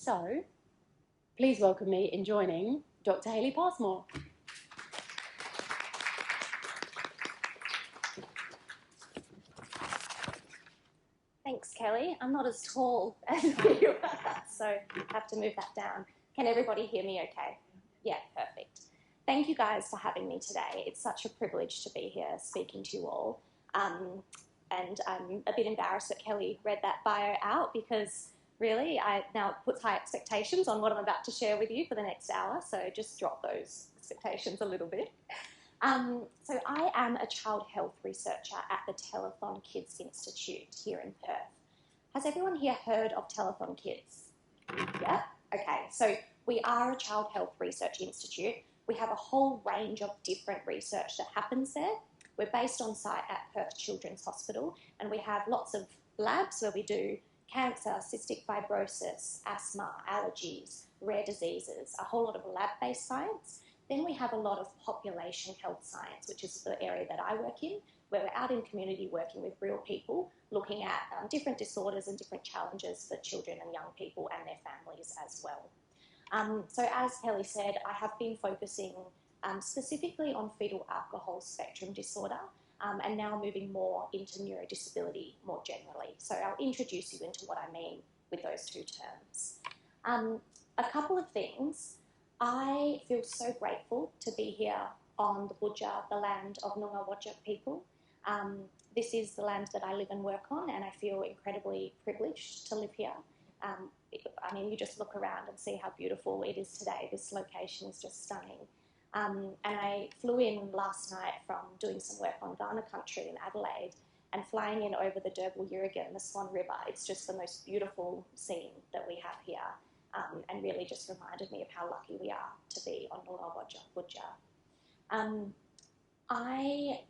So, please welcome me in joining Dr. Hayley Passmore. Thanks, Kelly. I'm not as tall as you are, so I have to move that down. Can everybody hear me okay? Yeah, perfect. Thank you guys for having me today. It's such a privilege to be here speaking to you all. And I'm a bit embarrassed that Kelly read that bio out because really it now puts high expectations on what I'm about to share with you for the next hour, so just drop those expectations a little bit. So I am a child health researcher at the Telethon Kids Institute here in Perth. Has everyone here heard of Telethon Kids? Yeah? Okay, so we are a child health research institute. We have a whole range of different research that happens there. We're based on site at Perth Children's Hospital, and we have lots of labs where we do cancer, cystic fibrosis, asthma, allergies, rare diseases, a whole lot of lab-based science. Then we have a lot of population health science, which is the area that I work in, where we're out in community working with real people, looking at different disorders and different challenges for children and young people and their families as well. So as Kelly said, I have been focusing specifically on fetal alcohol spectrum disorder and now moving more into neurodisability more generally. So I'll introduce you into what I mean with those two terms. A couple of things. I feel so grateful to be here on the Budja, the land of Noongar Whadjuk people. This is the land that I live and work on, and I feel incredibly privileged to live here. I mean, you just look around and see how beautiful it is today. This location is just stunning. And I flew in last night from doing some work on Kaurna country in Adelaide and flying in over the Derbarl Yerrigan and the Swan River. It's just the most beautiful scene that we have here. And really just reminded me of how lucky we are to be on Noongar Whadjuk. I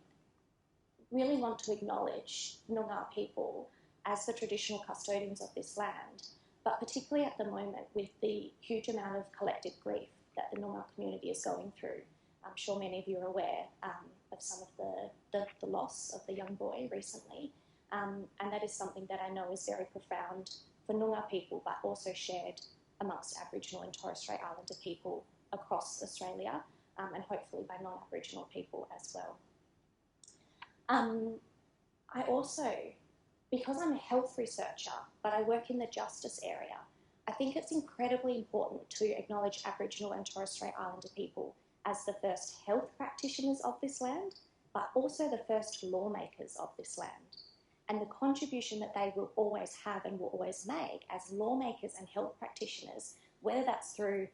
really want to acknowledge Noongar people as the traditional custodians of this land, but particularly at the moment with the huge amount of collective grief that the Noongar community is going through. I'm sure many of you are aware of some of the loss of the young boy recently, and that is something that I know is very profound for Noongar people, but also shared amongst Aboriginal and Torres Strait Islander people across Australia, and hopefully by non-Aboriginal people as well. I also, because I'm a health researcher, but I work in the justice area, I think it's incredibly important to acknowledge Aboriginal and Torres Strait Islander people as the first health practitioners of this land, but also the first lawmakers of this land. And the contribution that they will always have and will always make as lawmakers and health practitioners, whether that's through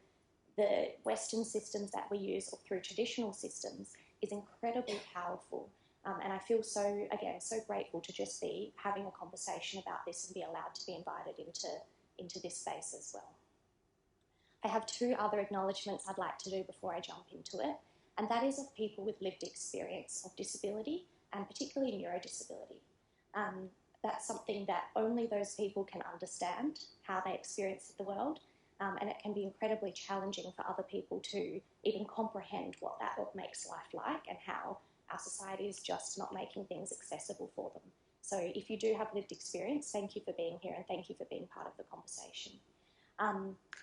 the Western systems that we use or through traditional systems, is incredibly powerful. And I feel so, again, so grateful to just be having a conversation about this and be allowed to be invited into this space as well. I have two other acknowledgements I'd like to do before I jump into it, and that is of people with lived experience of disability and particularly neurodisability. That's something that only those people can understand, how they experience the world, and it can be incredibly challenging for other people to even comprehend what makes life like and how our society is just not making things accessible for them. So if you do have lived experience, thank you for being here and thank you for being part of the conversation.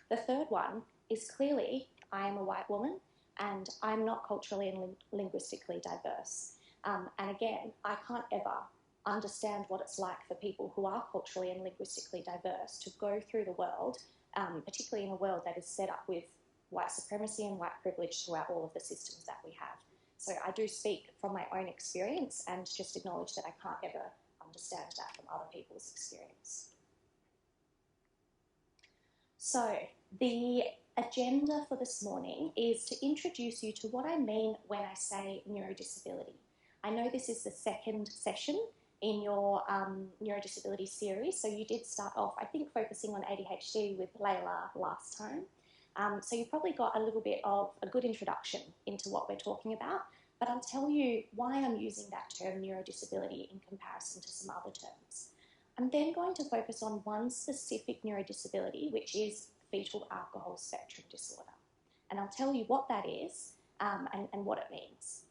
The third one is clearly I am a white woman and I'm not culturally and linguistically diverse. And again, I can't ever understand what it's like for people who are culturally and linguistically diverse to go through the world, particularly in a world that is set up with white supremacy and white privilege throughout all of the systems that we have. So I do speak from my own experience and just acknowledge that I can't ever understand that from other people's experience. So the agenda for this morning is to introduce you to what I mean when I say neurodisability. I know this is the second session in your neurodisability series, so you did start off, I think, focusing on ADHD with Layla last time. So you've probably got a little bit of a good introduction into what we're talking about, but I'll tell you why I'm using that term neurodisability in comparison to some other terms. I'm then going to focus on one specific neurodisability, which is fetal alcohol spectrum disorder. And I'll tell you what that is and what it means.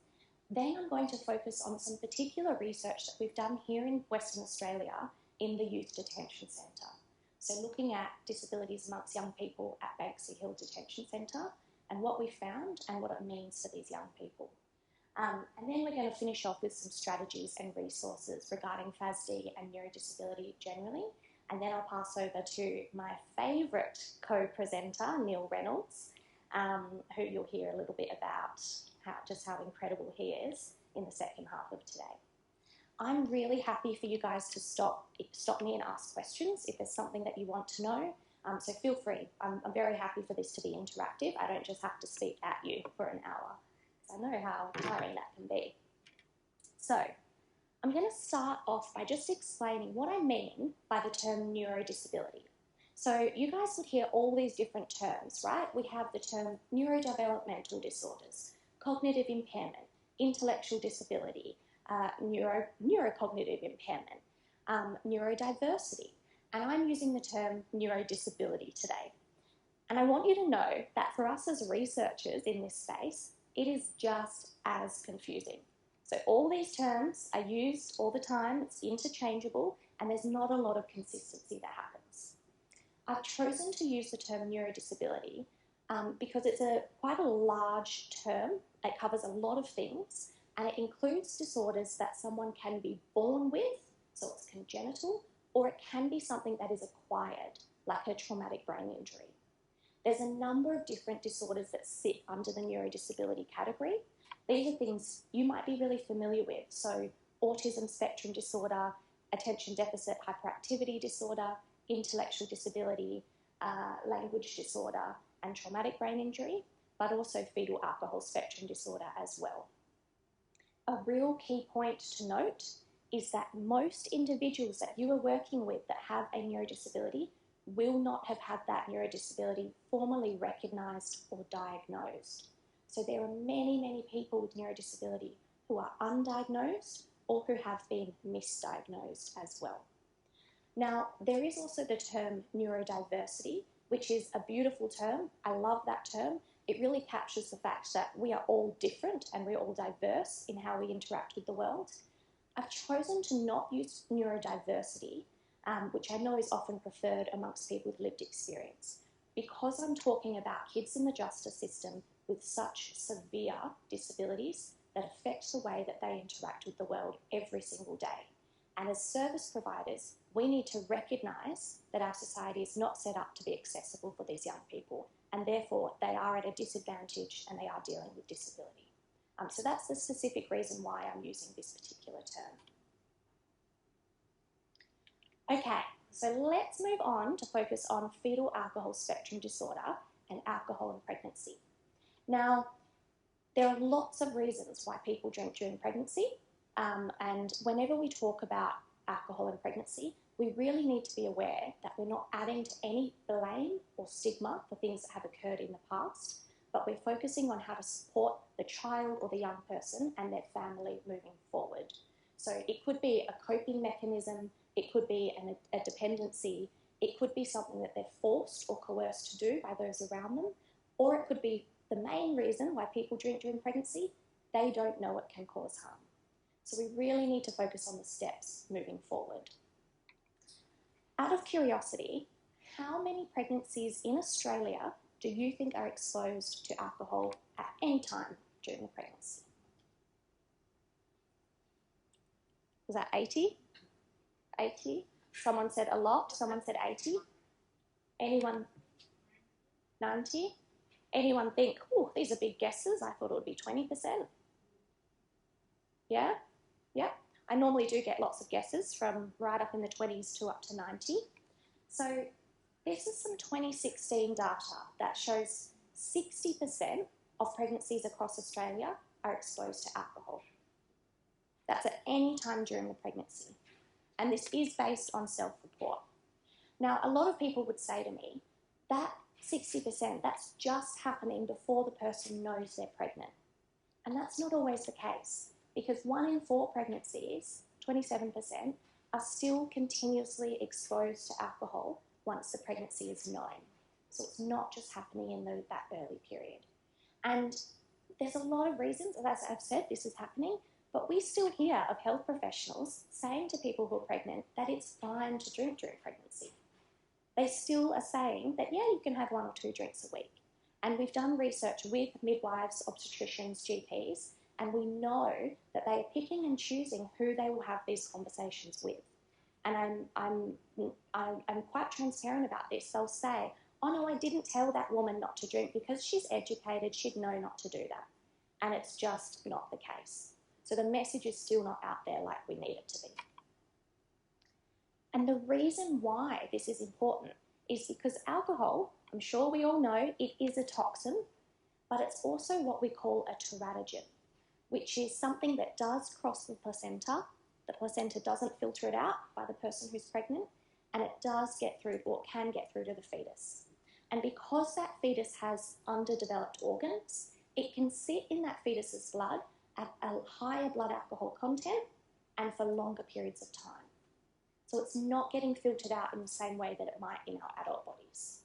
Then I'm going to focus on some particular research that we've done here in Western Australia in the Youth Detention Centre. So looking at disabilities amongst young people at Banksy Hill Detention Centre and what we found and what it means for these young people. And then we're going to finish off with some strategies and resources regarding FASD and neurodisability generally. And then I'll pass over to my favourite co-presenter, Neil Reynolds, who you'll hear a little bit about just how incredible he is in the second half of today. I'm really happy for you guys to stop me and ask questions if there's something that you want to know. So feel free. I'm very happy for this to be interactive. I don't just have to speak at you for an hour. I know how tiring that can be. So I'm going to start off by just explaining what I mean by the term neurodisability. So you guys would hear all these different terms, right? We have the term neurodevelopmental disorders, cognitive impairment, intellectual disability, neurocognitive impairment, neurodiversity, and I'm using the term neurodisability today. And I want you to know that for us as researchers in this space, it is just as confusing. So all these terms are used all the time, it's interchangeable, and there's not a lot of consistency that happens. I've chosen to use the term neurodisability because it's quite a large term. It covers a lot of things, and it includes disorders that someone can be born with, so it's congenital, or it can be something that is acquired, like a traumatic brain injury. There's a number of different disorders that sit under the neurodisability category. These are things you might be really familiar with. So autism spectrum disorder, attention deficit hyperactivity disorder, intellectual disability, language disorder, and traumatic brain injury, but also fetal alcohol spectrum disorder as well. A real key point to note is that most individuals that you are working with that have a neurodisability will not have had that neurodisability formally recognised or diagnosed. So there are many, many people with neurodisability who are undiagnosed or who have been misdiagnosed as well. Now, there is also the term neurodiversity, which is a beautiful term. I love that term. It really captures the fact that we are all different and we're all diverse in how we interact with the world. I've chosen to not use neurodiversity, which I know is often preferred amongst people with lived experience, because I'm talking about kids in the justice system with such severe disabilities that affect the way that they interact with the world every single day. And as service providers, we need to recognise that our society is not set up to be accessible for these young people, and therefore they are at a disadvantage and they are dealing with disability. So that's the specific reason why I'm using this particular term. Okay, so let's move on to focus on fetal alcohol spectrum disorder and alcohol in pregnancy. Now, there are lots of reasons why people drink during pregnancy, and whenever we talk about alcohol in pregnancy, we really need to be aware that we're not adding to any blame or stigma for things that have occurred in the past, but we're focusing on how to support the child or the young person and their family moving forward. So it could be a coping mechanism, it could be a dependency, it could be something that they're forced or coerced to do by those around them, or it could be the main reason why people drink during pregnancy, they don't know it can cause harm. So we really need to focus on the steps moving forward. Out of curiosity, how many pregnancies in Australia do you think are exposed to alcohol at any time during the pregnancy? Was that 80? 80? Someone said a lot, someone said 80. Anyone? 90? Anyone think, oh, these are big guesses, I thought it would be 20%? Yeah? Yeah? I normally do get lots of guesses from right up in the 20s to up to 90. So this is some 2016 data that shows 60% of pregnancies across Australia are exposed to alcohol. That's at any time during the pregnancy. And this is based on self-report. Now, a lot of people would say to me, that 60%, that's just happening before the person knows they're pregnant. And that's not always the case, because 1 in 4 pregnancies, 27%, are still continuously exposed to alcohol once the pregnancy is known. So it's not just happening in that early period. And there's a lot of reasons, as I've said, this is happening, but we still hear of health professionals saying to people who are pregnant that it's fine to drink during pregnancy. they still are saying that, yeah, you can have 1 or 2 drinks a week. And we've done research with midwives, obstetricians, GPs, and we know that they are picking and choosing who they will have these conversations with. And I'm quite transparent about this. They'll say, oh no, I didn't tell that woman not to drink because she's educated, she'd know not to do that. And it's just not the case. So the message is still not out there like we need it to be. And the reason why this is important is because alcohol, I'm sure we all know, it is a toxin, but it's also what we call a teratogen, which is something that does cross the placenta. The placenta doesn't filter it out by the person who's pregnant, and it does get through, or can get through to the fetus. And because that fetus has underdeveloped organs, it can sit in that fetus's blood at a higher blood alcohol content and for longer periods of time. So it's not getting filtered out in the same way that it might in our adult bodies.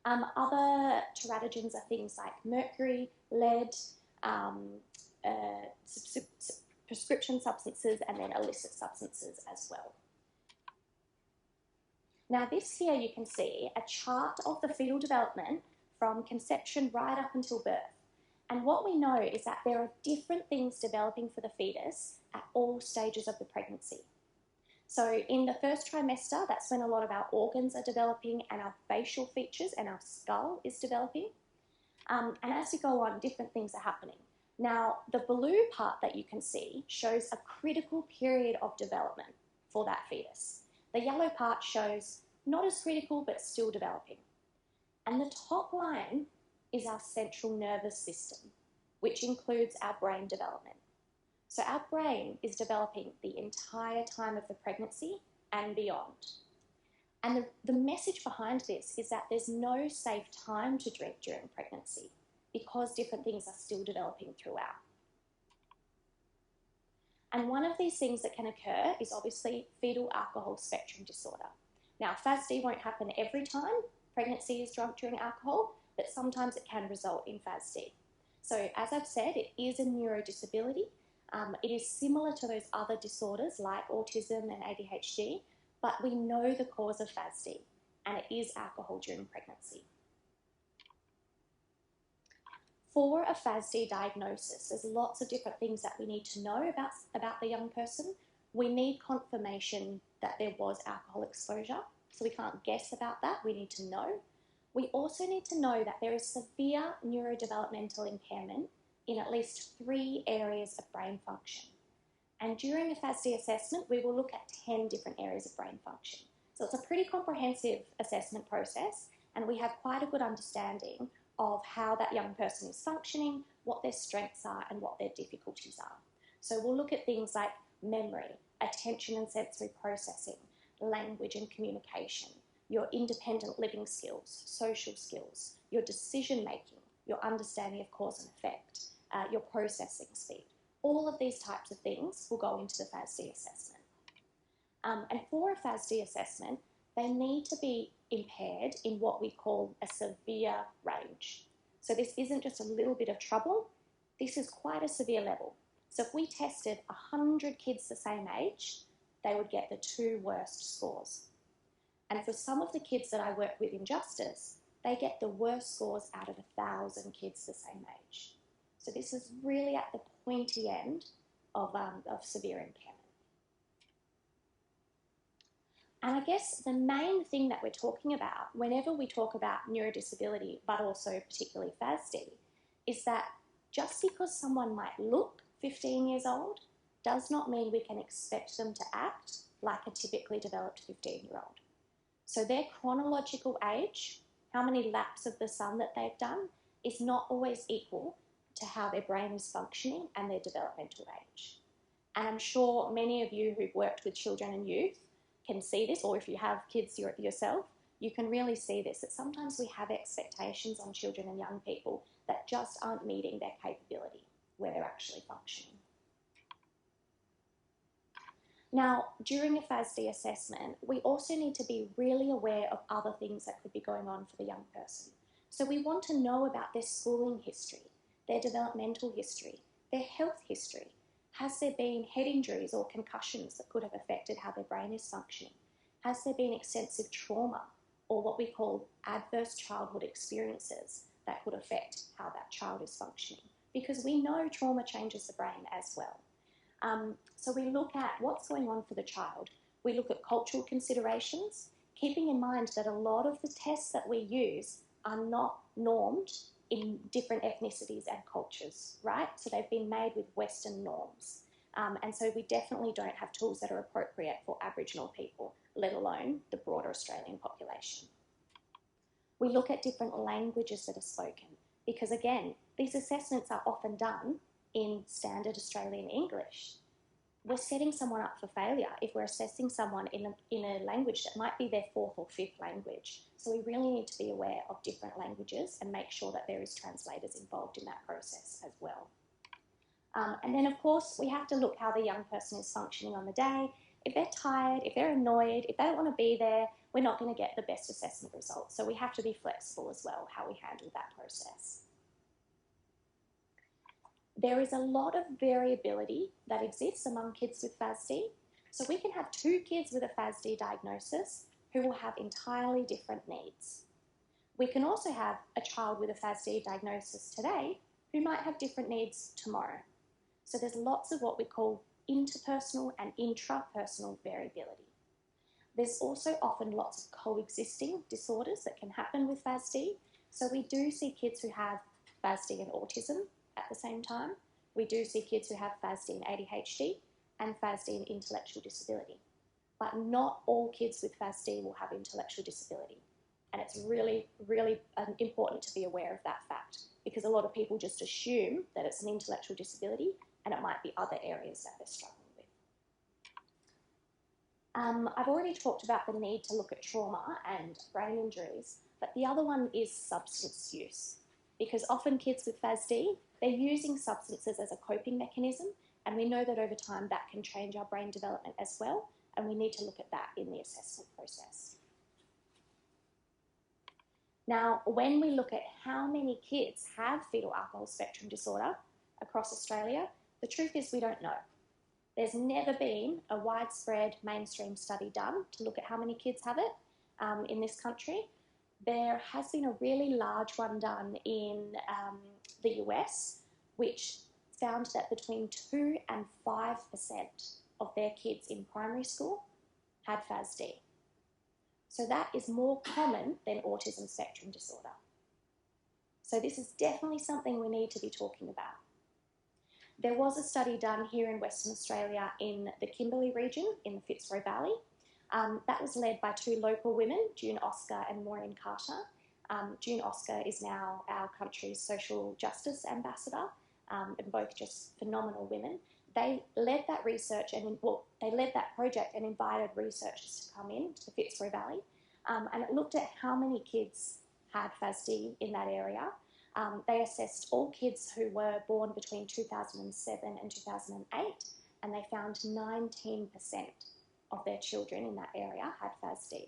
Other teratogens are things like mercury, lead, prescription substances, and then illicit substances as well. Now this here you can see a chart of the fetal development from conception right up until birth. And what we know is that there are different things developing for the fetus at all stages of the pregnancy. So in the first trimester, that's when a lot of our organs are developing and our facial features and our skull is developing. And as you go on, different things are happening. Now, the blue part that you can see shows a critical period of development for that fetus. The yellow part shows not as critical, but still developing. And the top line is our central nervous system, which includes our brain development. So our brain is developing the entire time of the pregnancy and beyond. And the message behind this is that there's no safe time to drink during pregnancy because different things are still developing throughout. And one of these things that can occur is obviously fetal alcohol spectrum disorder. Now, Ph.D. won't happen every time pregnancy is drunk during alcohol, but sometimes it can result in Ph.D. So as I've said, it is a neurodisability. It is similar to those other disorders like autism and ADHD, but we know the cause of Ph.D. and it is alcohol during pregnancy. For a Ph.D. diagnosis, there's lots of different things that we need to know about the young person. We need confirmation that there was alcohol exposure, so we can't guess about that, we need to know. We also need to know that there is severe neurodevelopmental impairment in at least 3 areas of brain function. And during a Ph.D. assessment, we will look at 10 different areas of brain function. So it's a pretty comprehensive assessment process, and we have quite a good understanding of how that young person is functioning, what their strengths are, and what their difficulties are. So we'll look at things like memory, attention and sensory processing, language and communication, your independent living skills, social skills, your decision making, your understanding of cause and effect, your processing speed. All of these types of things will go into the Ph.D. assessment. And for a Ph.D. assessment, they need to be impaired in what we call a severe range. So this isn't just a little bit of trouble, this is quite a severe level. So if we tested 100 kids the same age, they would get the 2 worst scores. And for some of the kids that I work with in Justice, they get the worst scores out of 1,000 kids the same age. So this is really at the pointy end of severe impairment. And I guess the main thing that we're talking about whenever we talk about neurodisability, but also particularly Ph.D., is that just because someone might look 15 years old does not mean we can expect them to act like a typically developed 15-year-old. So their chronological age, how many laps of the sun that they've done, is not always equal to how their brain is functioning and their developmental age. And I'm sure many of you who've worked with children and youth can see this, or if you have kids yourself, you can really see this, that sometimes we have expectations on children and young people that just aren't meeting their capability where they're actually functioning. Now, during a Ph.D. assessment, we also need to be really aware of other things that could be going on for the young person. So we want to know about their schooling history, their developmental history, their health history. Has there been head injuries or concussions that could have affected how their brain is functioning? Has there been extensive trauma or what we call adverse childhood experiences that could affect how that child is functioning? Because we know trauma changes the brain as well. So we look at what's going on for the child. We look at cultural considerations, keeping in mind that a lot of the tests that we use are not normed in different ethnicities and cultures, right? So they've been made with Western norms. And so we definitely don't have tools that are appropriate for Aboriginal people, let alone the broader Australian population. We look at different languages that are spoken because, again, these assessments are often done in standard Australian English. We're setting someone up for failure if we're assessing someone in a language that might be their fourth or fifth language. So we really need to be aware of different languages and make sure that there is translators involved in that process as well. And then, of course, we have to look how the young person is functioning on the day. If they're tired, if they're annoyed, if they don't want to be there, we're not going to get the best assessment results. So we have to be flexible as well, how we handle that process. There is a lot of variability that exists among kids with FASD. So we can have two kids with a FASD diagnosis who will have entirely different needs. We can also have a child with a FASD diagnosis today who might have different needs tomorrow. So there's lots of what we call interpersonal and intrapersonal variability. There's also often lots of coexisting disorders that can happen with FASD. So we do see kids who have FASD and autism at the same time. We do see kids who have FASD and ADHD and FASD and intellectual disability. But not all kids with FASD will have intellectual disability. And it's really, really important to be aware of that fact because a lot of people just assume that it's an intellectual disability and it might be other areas that they're struggling with. I've already talked about the need to look at trauma and brain injuries, but the other one is substance use. Because often kids with FASD, they're using substances as a coping mechanism, and we know that over time that can change our brain development as well, and we need to look at that in the assessment process. Now, when we look at how many kids have fetal alcohol spectrum disorder across Australia, the truth is we don't know. There's never been a widespread mainstream study done to look at how many kids have it in this country. There has been a really large one done in the US, which found that between 2 and 5% of their kids in primary school had FASD. So that is more common than autism spectrum disorder. So this is definitely something we need to be talking about. There was a study done here in Western Australia in the Kimberley region in the Fitzroy Valley. That was led by two local women, June Oscar and Maureen Carter. June Oscar is now our country's social justice ambassador, and both just phenomenal women. They led that research and they led that project and invited researchers to come in to the Fitzroy Valley, and it looked at how many kids had FASD in that area. They assessed all kids who were born between 2007 and 2008, and they found 19% of their children in that area had FASD.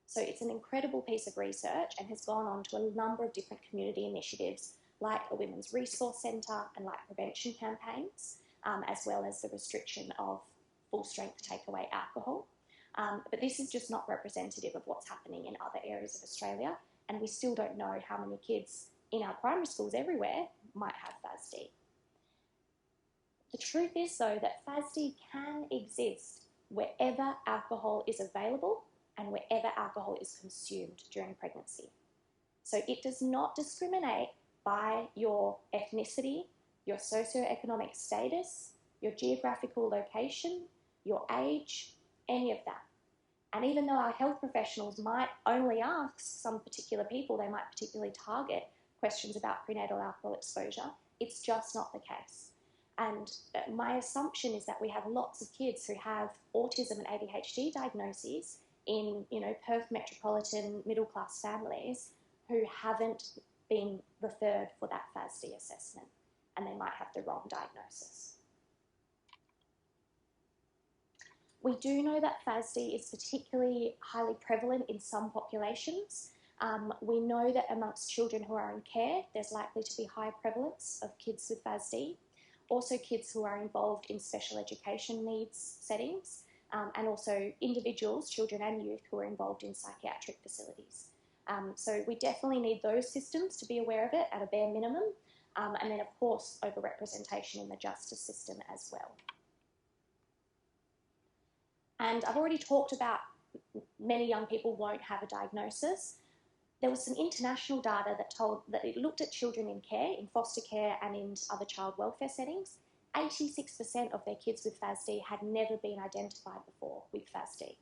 So it's an incredible piece of research and has gone on to a number of different community initiatives like a women's resource centre and like prevention campaigns, as well as the restriction of full-strength takeaway alcohol. But this is just not representative of what's happening in other areas of Australia, and we still don't know how many kids in our primary schools everywhere might have FASD. The truth is, though, that FASD can exist wherever alcohol is available and wherever alcohol is consumed during pregnancy. So it does not discriminate by your ethnicity, your socioeconomic status, your geographical location, your age, any of that. And even though our health professionals might only ask some particular people, they might particularly target questions about prenatal alcohol exposure, it's just not the case. And my assumption is that we have lots of kids who have autism and ADHD diagnoses in, Perth metropolitan middle-class families who haven't been referred for that FASD assessment, and they might have the wrong diagnosis. We do know that FASD is particularly highly prevalent in some populations. We know that amongst children who are in care, there's likely to be high prevalence of kids with FASD. Also kids who are involved in special education needs settings. and also individuals, children and youth, who are involved in psychiatric facilities. So we definitely need those systems to be aware of it at a bare minimum, and then, of course, overrepresentation in the justice system as well. And I've already talked about many young people won't have a diagnosis. There was some international data that it looked at children in care, in foster care and in other child welfare settings. 86% of their kids with FASD had never been identified before with FASD.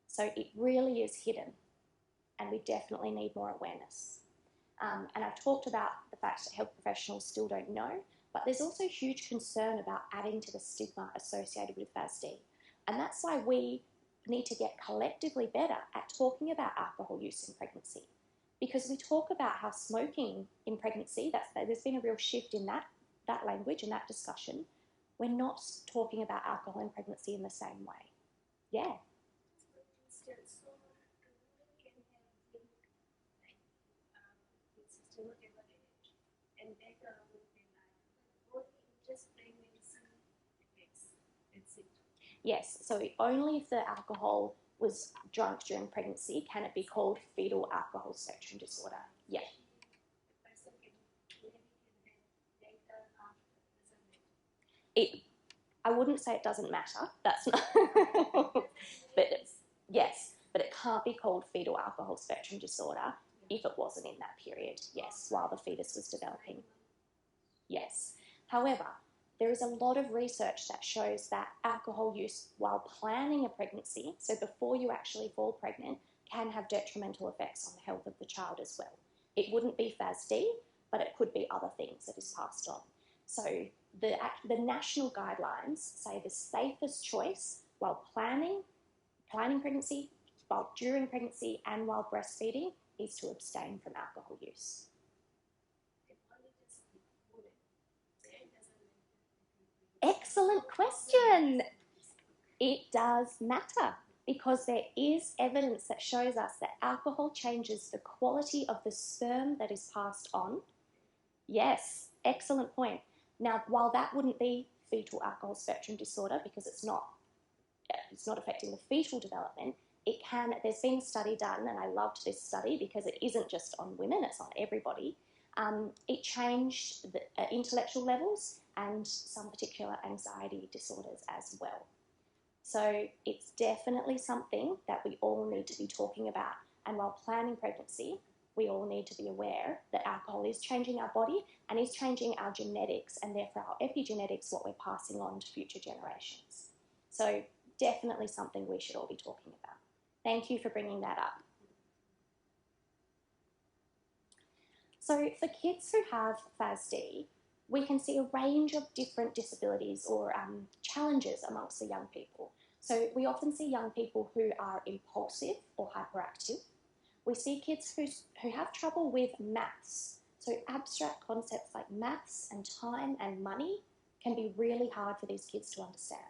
So it really is hidden, and we definitely need more awareness. And I've talked about the fact that health professionals still don't know, but there's also huge concern about adding to the stigma associated with FASD. And that's why we need to get collectively better at talking about alcohol use in pregnancy. Because we talk about how smoking in pregnancy, there's been a real shift in that language and that discussion. We're not talking about alcohol in pregnancy in the same way. Yeah. Yes, so only if the alcohol was drunk during pregnancy can it be called fetal alcohol spectrum disorder. Yeah. I wouldn't say it doesn't matter. That's not. But yes, but it can't be called fetal alcohol spectrum disorder if it wasn't in that period. Yes, while the fetus was developing. Yes. However, there is a lot of research that shows that alcohol use while planning a pregnancy, so before you actually fall pregnant, can have detrimental effects on the health of the child as well. It wouldn't be FASD, but it could be other things that is passed on. So the national guidelines say the safest choice while planning pregnancy, while during pregnancy and while breastfeeding is to abstain from alcohol use. Excellent question. It does matter because there is evidence that shows us that alcohol changes the quality of the sperm that is passed on. Yes, excellent point. Now, while that wouldn't be fetal alcohol spectrum disorder because it's not affecting the fetal development, it can. There's been a study done, and I loved this study because it isn't just on women, it's on everybody. It changed the intellectual levels and some particular anxiety disorders as well. So it's definitely something that we all need to be talking about. And while planning pregnancy, we all need to be aware that alcohol is changing our body and is changing our genetics and therefore our epigenetics, what we're passing on to future generations. So definitely something we should all be talking about. Thank you for bringing that up. So for kids who have FASD, we can see a range of different disabilities or challenges amongst the young people. So we often see young people who are impulsive or hyperactive. We see kids who have trouble with maths. So abstract concepts like maths and time and money can be really hard for these kids to understand.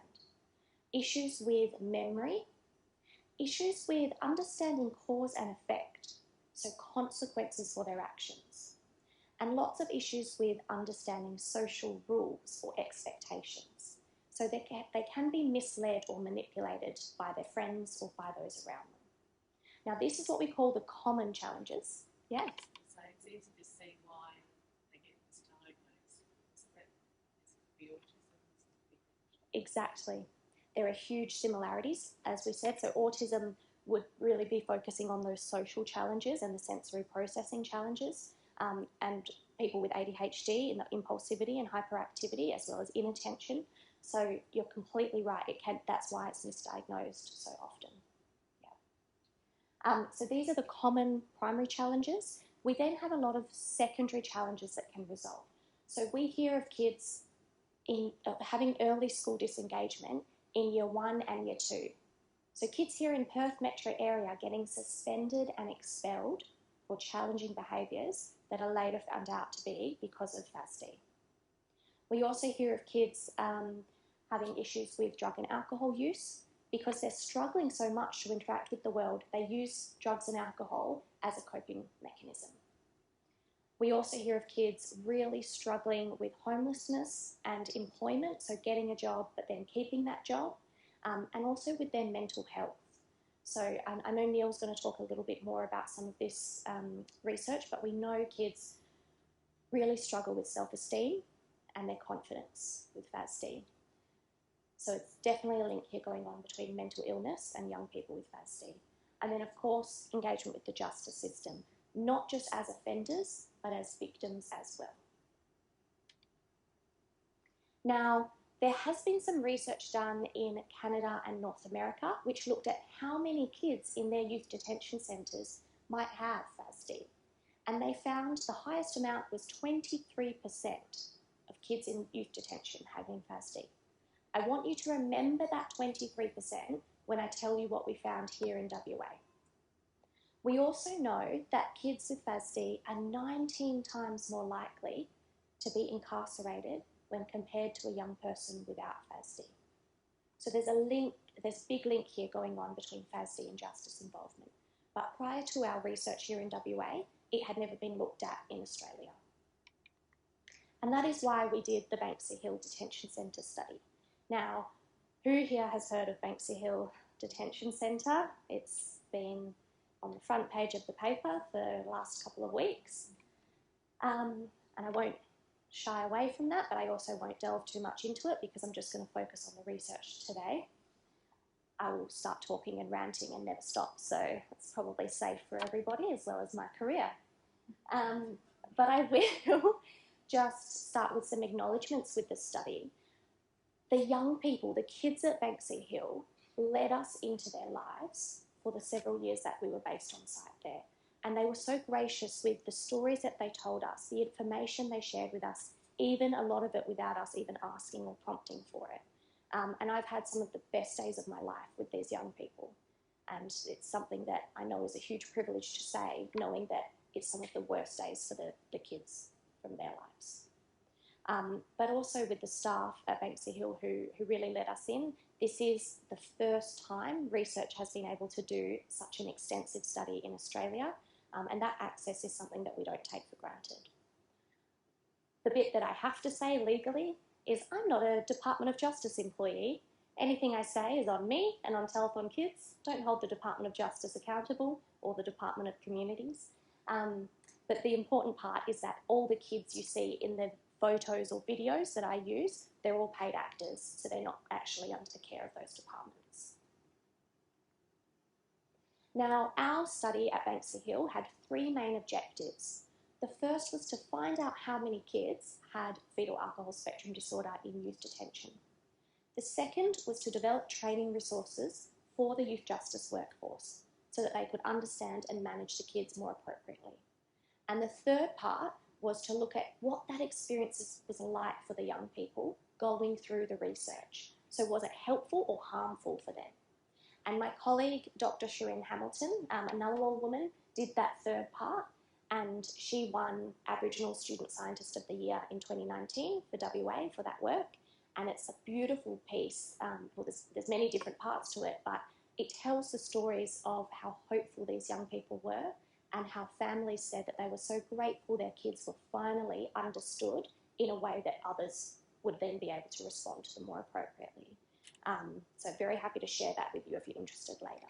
Issues with memory, issues with understanding cause and effect, so consequences for their actions, and lots of issues with understanding social rules or expectations. So they can be misled or manipulated by their friends or by those around them. Now, this is what we call the common challenges. Yeah? So it's easy to see why they get misdiagnosed. So that the autism. Exactly. There are huge similarities, as we said. So autism would really be focusing on those social challenges and the sensory processing challenges, and people with ADHD and the impulsivity and hyperactivity, as well as inattention. So you're completely right. That's why it's misdiagnosed so often. Yeah. So these are the common primary challenges. We then have a lot of secondary challenges that can result. So we hear of kids having early school disengagement in year 1 and year 2. So kids here in Perth metro area are getting suspended and expelled for challenging behaviours that are later found out to be because of FASD. We also hear of kids having issues with drug and alcohol use because they're struggling so much to interact with the world. They use drugs and alcohol as a coping mechanism. We also hear of kids really struggling with homelessness and employment, so getting a job but then keeping that job, and also with their mental health. So I know Neil's going to talk a little bit more about some of this research, but we know kids really struggle with self-esteem and their confidence with FASD. So it's definitely a link here going on between mental illness and young people with FASD. And then, of course, engagement with the justice system, not just as offenders, but as victims as well. Now, there has been some research done in Canada and North America which looked at how many kids in their youth detention centres might have FASD. And they found the highest amount was 23% of kids in youth detention having FASD. I want you to remember that 23% when I tell you what we found here in WA. We also know that kids with FASD are 19 times more likely to be incarcerated when compared to a young person without FASD. So there's a link, there's a big link here going on between FASD and justice involvement. But prior to our research here in WA, it had never been looked at in Australia. And that is why we did the Banksy Hill Detention Centre study. Now, who here has heard of Banksy Hill Detention Centre? It's been on the front page of the paper for the last couple of weeks. And I won't shy away from that, but I also won't delve too much into it because I'm just going to focus on the research today. I will start talking and ranting and never stop, so it's probably safe for everybody as well as my career. But I will just start with some acknowledgements with the study. The young people, the kids at Banksy Hill, led us into their lives for the several years that we were based on site there. And they were so gracious with the stories that they told us, the information they shared with us, even a lot of it without us even asking or prompting for it. And I've had some of the best days of my life with these young people. And it's something that I know is a huge privilege to say, knowing that it's some of the worst days for the kids from their lives. But also with the staff at Banksy Hill who really let us in. This is the first time research has been able to do such an extensive study in Australia, and that access is something that we don't take for granted. The bit that I have to say legally is I'm not a Department of Justice employee. Anything I say is on me and on Telethon Kids. Don't hold the Department of Justice accountable or the Department of Communities. But the important part is that all the kids you see in the photos or videos that I use, they're all paid actors, so they're not actually under the care of those departments. Now, our study at Banksy Hill had three main objectives. The first was to find out how many kids had fetal alcohol spectrum disorder in youth detention. The second was to develop training resources for the youth justice workforce so that they could understand and manage the kids more appropriately. And the third part was to look at what that experience was like for the young people going through the research. So was it helpful or harmful for them? And my colleague, Dr. Shirin Hamilton, another old woman, did that third part, and she won Aboriginal Student Scientist of the Year in 2019 for WA for that work. And it's a beautiful piece. Well, there's many different parts to it, but it tells the stories of how hopeful these young people were and how families said that they were so grateful their kids were finally understood in a way that others would then be able to respond to them more appropriately. So very happy to share that with you if you're interested later.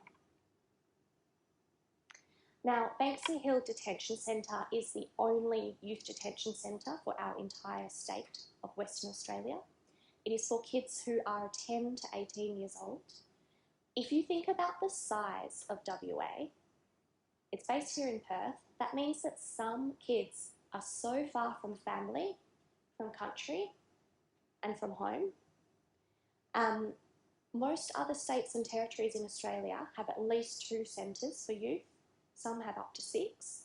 Now, Banksy Hill Detention Centre is the only youth detention centre for our entire state of Western Australia. It is for kids who are 10 to 18 years old. If you think about the size of WA, it's based here in Perth. That means that some kids are so far from family, from country, and from home. Most other states and territories in Australia have at least 2 centres for youth. Some have up to 6.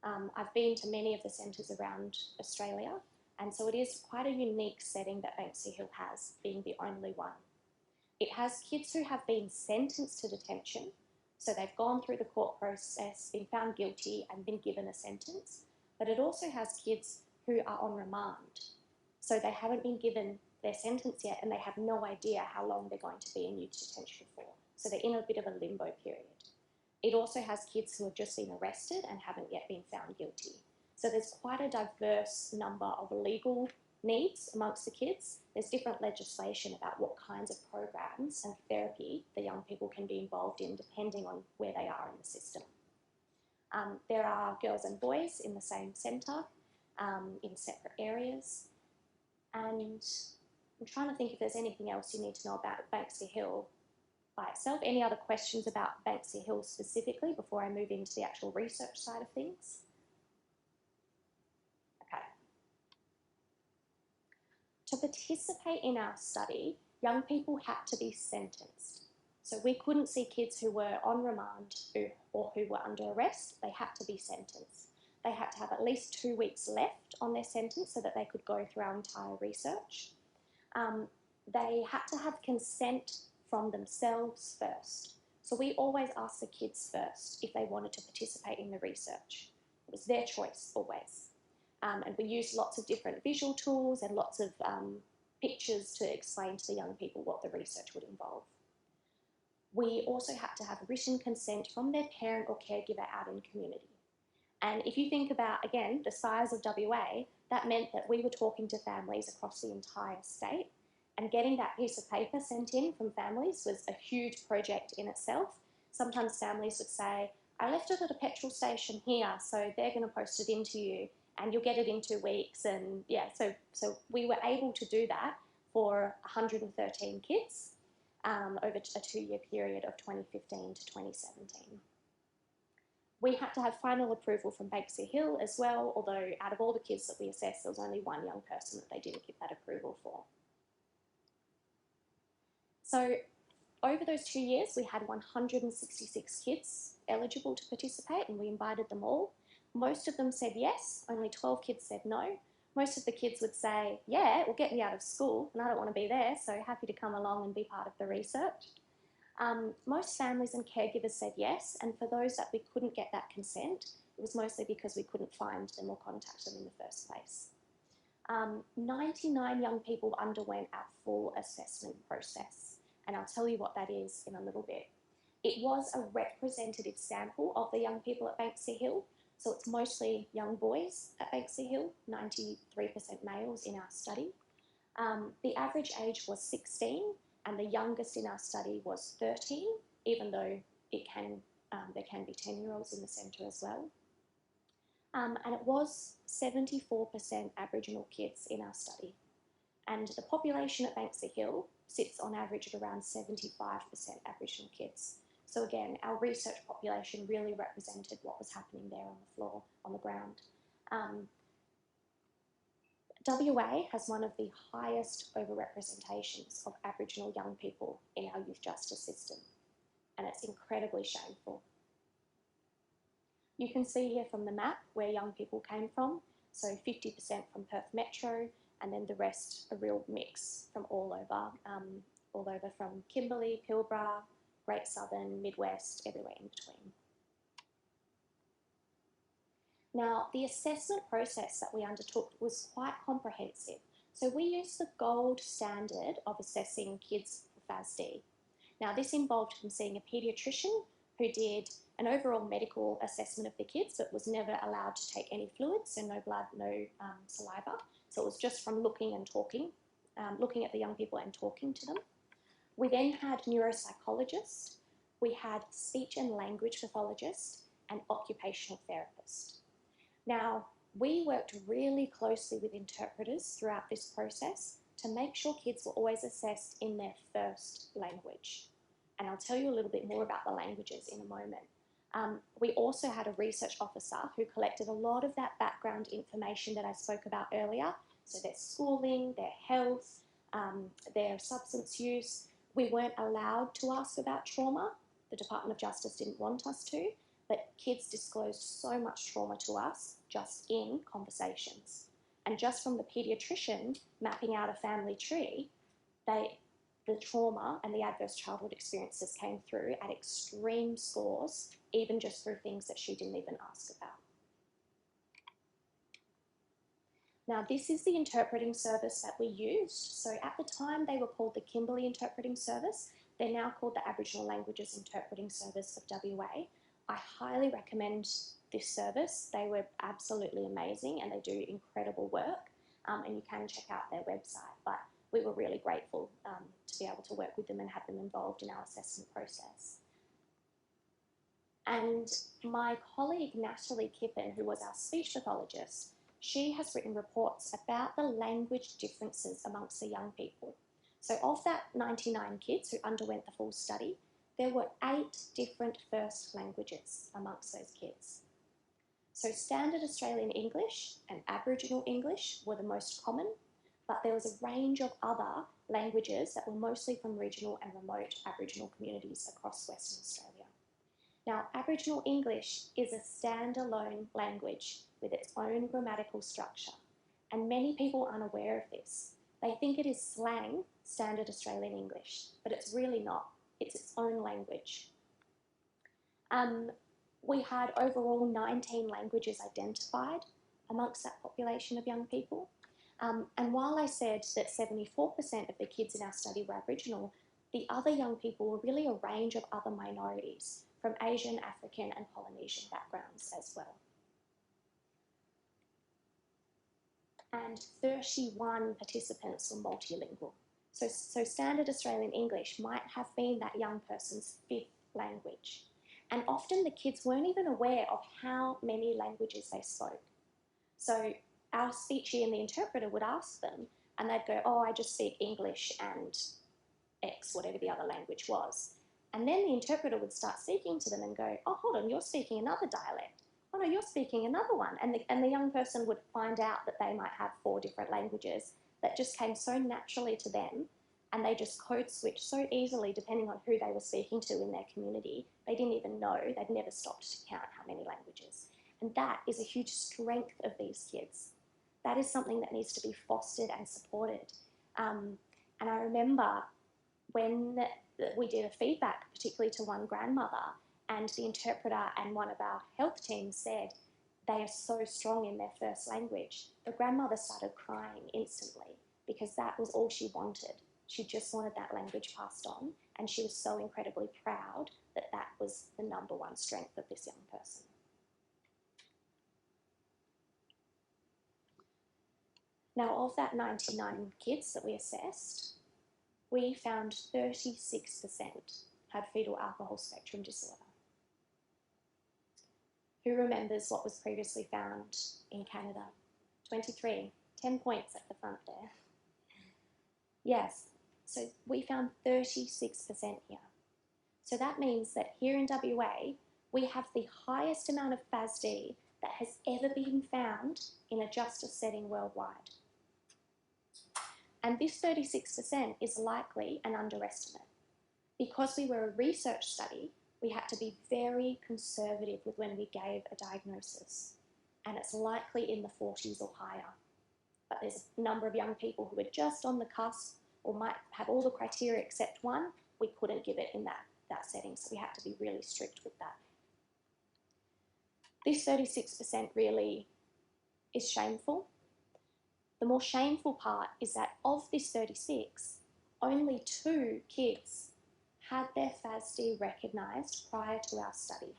I've been to many of the centres around Australia, and so it is quite a unique setting that Banksy Hill has, being the only one. It has kids who have been sentenced to detention, so they've gone through the court process, been found guilty and been given a sentence, but it also has kids who are on remand. So they haven't been given their sentence yet and they have no idea how long they're going to be in youth detention for. So they're in a bit of a limbo period. It also has kids who have just been arrested and haven't yet been found guilty. So there's quite a diverse number of legal needs amongst the kids. There's different legislation about what kinds of programs and therapy the young people can be involved in depending on where they are in the system. There are girls and boys in the same centre, in separate areas. And I'm trying to think if there's anything else you need to know about Banksy Hill by itself. Any other questions about Banksy Hill specifically before I move into the actual research side of things? Okay. To participate in our study, young people had to be sentenced. So we couldn't see kids who were on remand or who were under arrest. They had to be sentenced. They had to have at least 2 weeks left on their sentence so that they could go through our entire research. They had to have consent from themselves first. So we always asked the kids first if they wanted to participate in the research. It was their choice always. And we used lots of different visual tools and lots of pictures to explain to the young people what the research would involve. We also had to have written consent from their parent or caregiver out in community. And if you think about, again, the size of WA, that meant that we were talking to families across the entire state, and getting that piece of paper sent in from families was a huge project in itself. Sometimes families would say, I left it at a petrol station here, so they're going to post it into you, and you'll get it in 2 weeks. And yeah, so we were able to do that for 113 kids over a 2-year period of 2015 to 2017. We had to have final approval from Banksy Hill as well, although out of all the kids that we assessed, there was only one young person that they didn't give that approval for. So over those 2 years, we had 166 kids eligible to participate, and we invited them all. Most of them said yes, only 12 kids said no. Most of the kids would say, yeah, it will get me out of school, and I don't want to be there, so happy to come along and be part of the research. Most families and caregivers said yes, and for those that we couldn't get that consent, it was mostly because we couldn't find them or contact them in the first place. 99 young people underwent our full assessment process, and I'll tell you what that is in a little bit. It was a representative sample of the young people at Banksy Hill, so it's mostly young boys at Banksy Hill, 93% males in our study. The average age was 16, and the youngest in our study was 13, even though there can be 10-year-olds in the centre as well. And it was 74% Aboriginal kids in our study. And the population at Banksy Hill sits on average at around 75% Aboriginal kids. So again, our research population really represented what was happening there on the floor, on the ground. WA has one of the highest overrepresentations of Aboriginal young people in our youth justice system, and it's incredibly shameful. You can see here from the map where young people came from, so 50% from Perth Metro, and then the rest a real mix from all over from Kimberley, Pilbara, Great Southern, Midwest, everywhere in between. Now, the assessment process that we undertook was quite comprehensive. So we used the gold standard of assessing kids for FASD. Now, this involved them seeing a paediatrician who did an overall medical assessment of the kids, but was never allowed to take any fluids, so no blood, no saliva. So it was just from looking and talking, looking at the young people and talking to them. We then had neuropsychologists, we had speech and language pathologist, and occupational therapist. Now, we worked really closely with interpreters throughout this process to make sure kids were always assessed in their first language. And I'll tell you a little bit more about the languages in a moment. We also had a research officer who collected a lot of that background information that I spoke about earlier, so their schooling, their health, their substance use. We weren't allowed to ask about trauma. The Department of Justice didn't want us to, but kids disclosed so much trauma to us just in conversations. And just from the paediatrician mapping out a family tree, the trauma and the adverse childhood experiences came through at extreme scores, even just through things that she didn't even ask about. Now, this is the interpreting service that we used. So at the time, they were called the Kimberley Interpreting Service. They're now called the Aboriginal Languages Interpreting Service of WA. I highly recommend this service. They were absolutely amazing and they do incredible work. and you can check out their website. But we were really grateful to be able to work with them and have them involved in our assessment process. And my colleague Natalie Kippen, who was our speech pathologist, she has written reports about the language differences amongst the young people. So of that 99 kids who underwent the full study, there were 8 different first languages amongst those kids. So Standard Australian English and Aboriginal English were the most common, but there was a range of other languages that were mostly from regional and remote Aboriginal communities across Western Australia. Now, Aboriginal English is a standalone language with its own grammatical structure, and many people aren't aware of this. They think it is slang, Standard Australian English, but it's really not. It's its own language. We had overall 19 languages identified amongst that population of young people. And while I said that 74% of the kids in our study were Aboriginal, the other young people were really a range of other minorities from Asian, African and Polynesian backgrounds as well. And 31 participants were multilingual. So Standard Australian English might have been that young person's 5th language. And often the kids weren't even aware of how many languages they spoke. So our speechie and the interpreter would ask them, and they'd go, oh, I just speak English and X, whatever the other language was. And then the interpreter would start speaking to them and go, oh, hold on, you're speaking another dialect. Oh, no, you're speaking another one. And the young person would find out that they might have 4 different languages that just came so naturally to them, and they just code switched so easily depending on who they were speaking to in their community. They didn't even know. They'd never stopped to count how many languages. And that is a huge strength of these kids. That is something that needs to be fostered and supported. And I remember when we did a feedback, particularly to one grandmother, and the interpreter and one of our health teams said they are so strong in their first language. The grandmother started crying instantly because that was all she wanted. She just wanted that language passed on, and she was so incredibly proud that that was the #1 strength of this young person. Now, of that 99 kids that we assessed, we found 36% had fetal alcohol spectrum disorder. Who remembers what was previously found in Canada? 23, 10 points at the front there. Yes, so we found 36% here. So that means that here in WA, we have the highest amount of Ph.D. that has ever been found in a justice setting worldwide. And this 36% is likely an underestimate. Because we were a research study, we had to be very conservative with when we gave a diagnosis, and it's likely in the 40s or higher. But there's a number of young people who are just on the cusp or might have all the criteria except one. We couldn't give it in that setting, so we had to be really strict with that. This 36% really is shameful. The more shameful part is that of this 36, only 2 kids had their Ph.D. recognised prior to our study.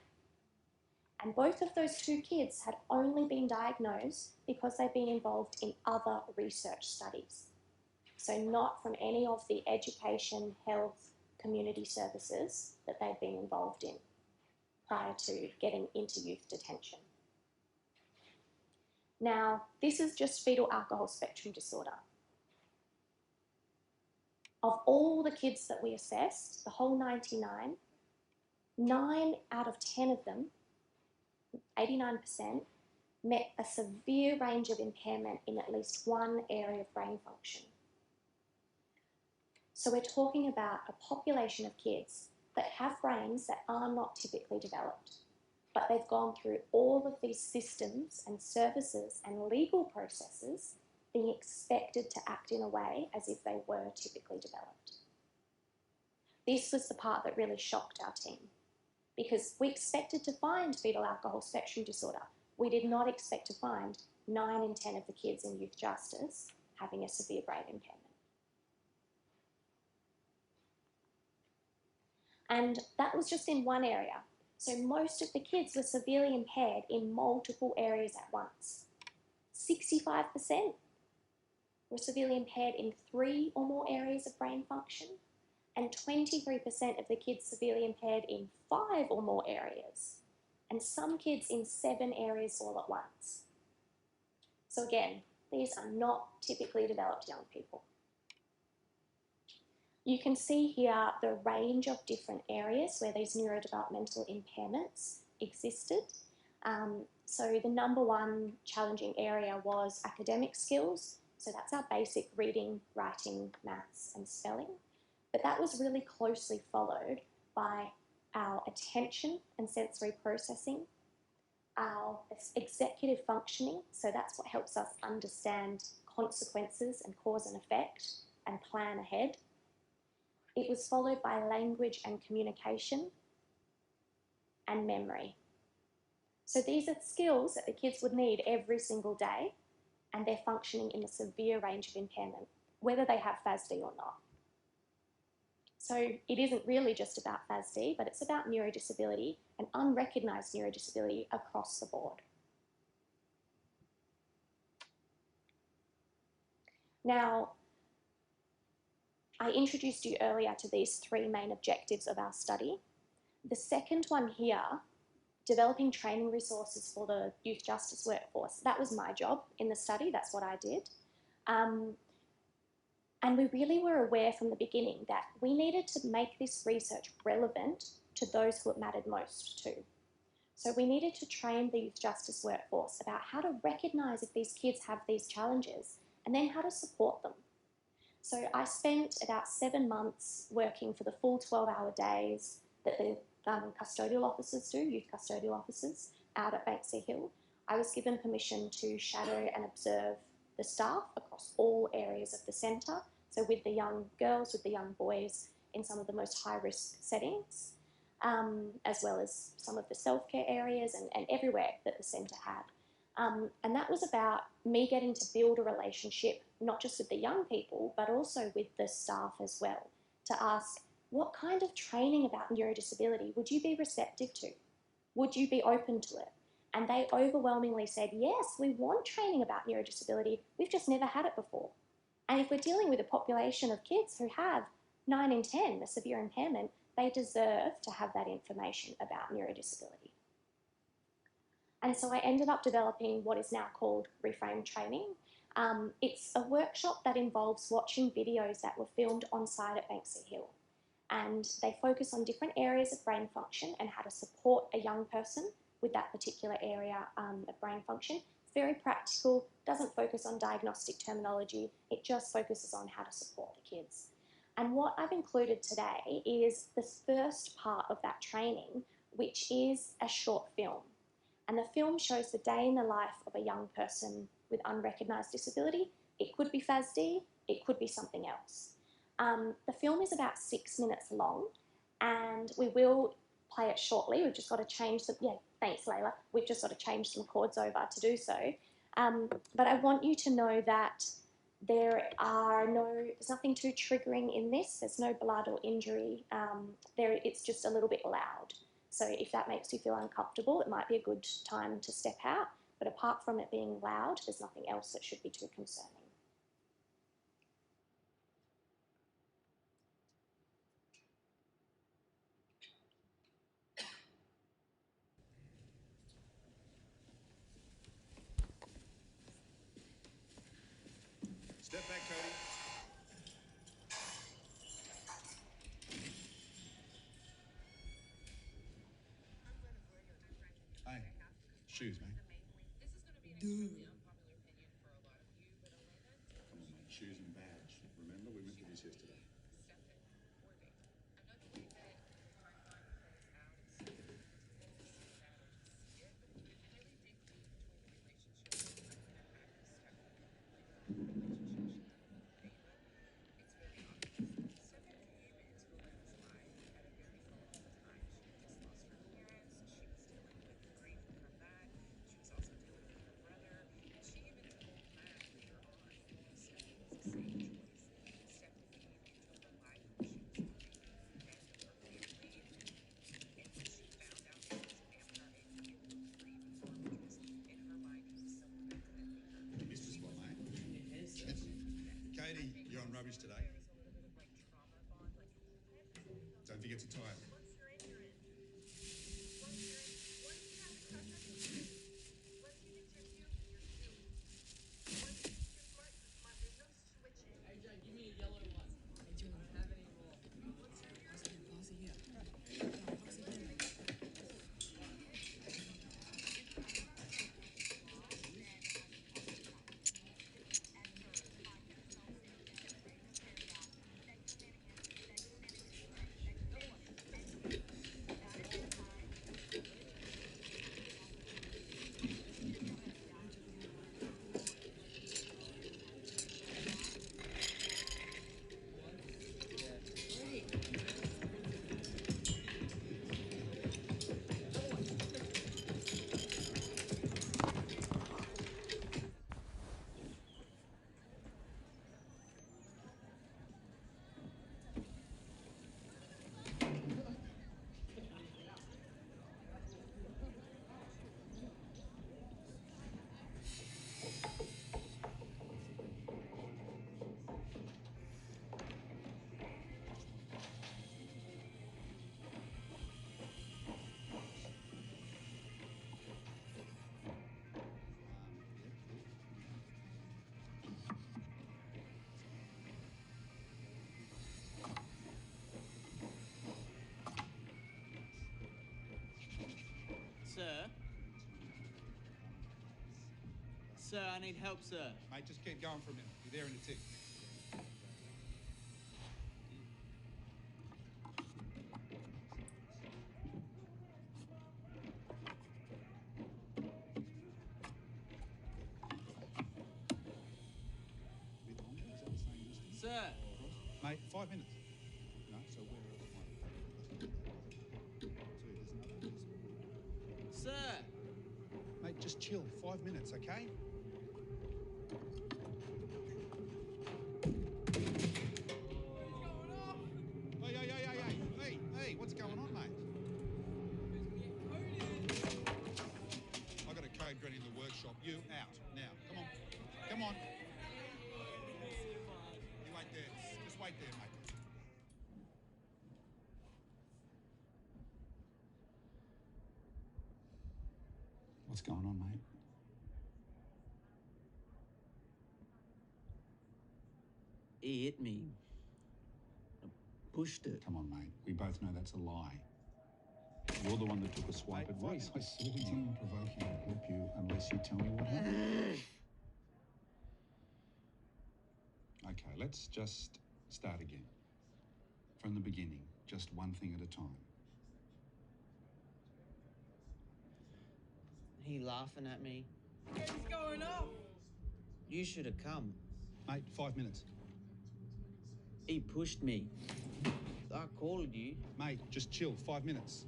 And both of those 2 kids had only been diagnosed because they've been involved in other research studies. So not from any of the education, health, community services that they've been involved in prior to getting into youth detention. Now, this is just fetal alcohol spectrum disorder. Of all the kids that we assessed, the whole 99, 9 out of 10 of them, 89%, met a severe range of impairment in at least one area of brain function. So we're talking about a population of kids that have brains that are not typically developed, but they've gone through all of these systems and services and legal processes being expected to act in a way as if they were typically developed. This was the part that really shocked our team, because we expected to find fetal alcohol spectrum disorder. We did not expect to find 9 in 10 of the kids in youth justice having a severe brain impairment. And that was just in one area. So most of the kids were severely impaired in multiple areas at once. 65% were severely impaired in 3 or more areas of brain function, and 23% of the kids severely impaired in 5 or more areas, and some kids in 7 areas all at once. So again, these are not typically developed young people. You can see here the range of different areas where these neurodevelopmental impairments existed. So the number one challenging area was academic skills. So that's our basic reading, writing, maths, and spelling. But that was really closely followed by our attention and sensory processing, our executive functioning, so that's what helps us understand consequences and cause and effect and plan ahead. It was followed by language and communication and memory. So these are skills that the kids would need every single day, and they're functioning in a severe range of impairment, whether they have Ph.D. or not. So it isn't really just about Ph.D., but it's about neurodisability and unrecognised neurodisability across the board. Now, I introduced you earlier to these 3 main objectives of our study. The second one here, developing training resources for the youth justice workforce, that was my job in the study, that's what I did. And we really were aware from the beginning that we needed to make this research relevant to those who it mattered most to. So we needed to train the youth justice workforce about how to recognise if these kids have these challenges and then how to support them. So I spent about 7 months working for the full 12-hour days that the custodial officers do, youth custodial officers, out at Banksy Hill. I was given permission to shadow and observe the staff across all areas of the centre, so with the young girls, with the young boys in some of the most high-risk settings, as well as some of the self-care areas and everywhere that the centre had. And that was about me getting to build a relationship, not just with the young people, but also with the staff as well, to ask, what kind of training about neurodisability would you be receptive to? Would you be open to it? And they overwhelmingly said, yes, we want training about neurodisability, we've just never had it before. And if we're dealing with a population of kids who have 9 in 10, a severe impairment, they deserve to have that information about neurodisability. And so I ended up developing what is now called Reframe Training. It's a workshop that involves watching videos that were filmed on site at Banksy Hill. And they focus on different areas of brain function and how to support a young person with that particular area of brain function. It's very practical, doesn't focus on diagnostic terminology, it just focuses on how to support the kids. And what I've included today is the first part of that training, which is a short film. And the film shows the day in the life of a young person with unrecognised disability. It could be Ph.D., it could be something else. The film is about 6 minutes long, and we will play it shortly. We've just got to change some, yeah, thanks Layla. We've just got to change some chords over to do so. But I want you to know that there's nothing too triggering in this. There's no blood or injury. It's just a little bit loud. So if that makes you feel uncomfortable, it might be a good time to step out. But apart from it being loud, there's nothing else that should be too concerning. Step back, Cody. Hey, shoes, mate. Dude. Come on, mate. Shoes and badge. Remember, we went through this yesterday. rubbish today. Don't forget to tie it. AJ, give me a yellow one. AJ, we don't have any more. Pass it here. Pass it here. Sir? Sir, I need help, sir. Mate, just keep going for a minute. You're there in a tick. A bit longer? Is that the same distance? Sir! Mate, 5 minutes. No, so where else? 1. 2, there's another. Sir! Mate, just chill. 5 minutes, okay? Hey, what's going on, mate? I got a code granny in the workshop. You out now. Come on. Come on. You wait there. Just wait there, mate. What's going on, mate? He hit me. I pushed it. Come on, mate. We both know that's a lie. You're the one that took a swipe at Reese. I saw it didn't provoke you or help you unless you tell me what happened. Okay, let's just start again. From the beginning, just one thing at a time. He laughing at me. What's going on? You should have come. Mate, 5 minutes. He pushed me. I called you. Mate, just chill. 5 minutes.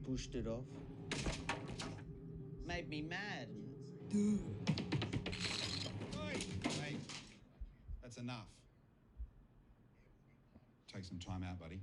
Pushed it off. Made me mad. Hey, mate, that's enough. Take some time out, buddy.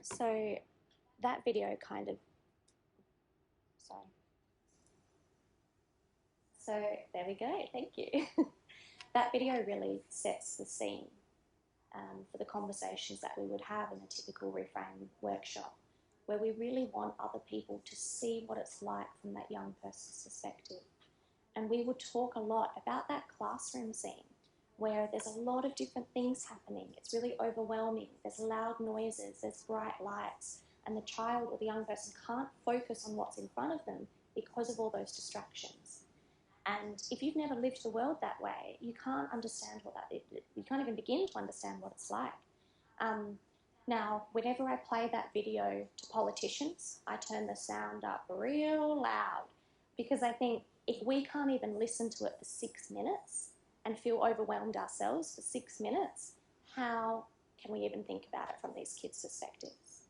So that video kind of, sorry. So there we go, thank you. That video really sets the scene for the conversations that we would have in a typical Reframe workshop, where we really want other people to see what it's like from that young person's perspective. And we would talk a lot about that classroom scene, where there's a lot of different things happening. It's really overwhelming. There's loud noises, there's bright lights, and the child or the young person can't focus on what's in front of them because of all those distractions. And if you've never lived the world that way, you can't understand what you can't even begin to understand what it's like. Now, whenever I play that video to politicians, I turn the sound up real loud, because I think if we can't even listen to it for 6 minutes and feel overwhelmed ourselves for 6 minutes, how can we even think about it from these kids' perspectives?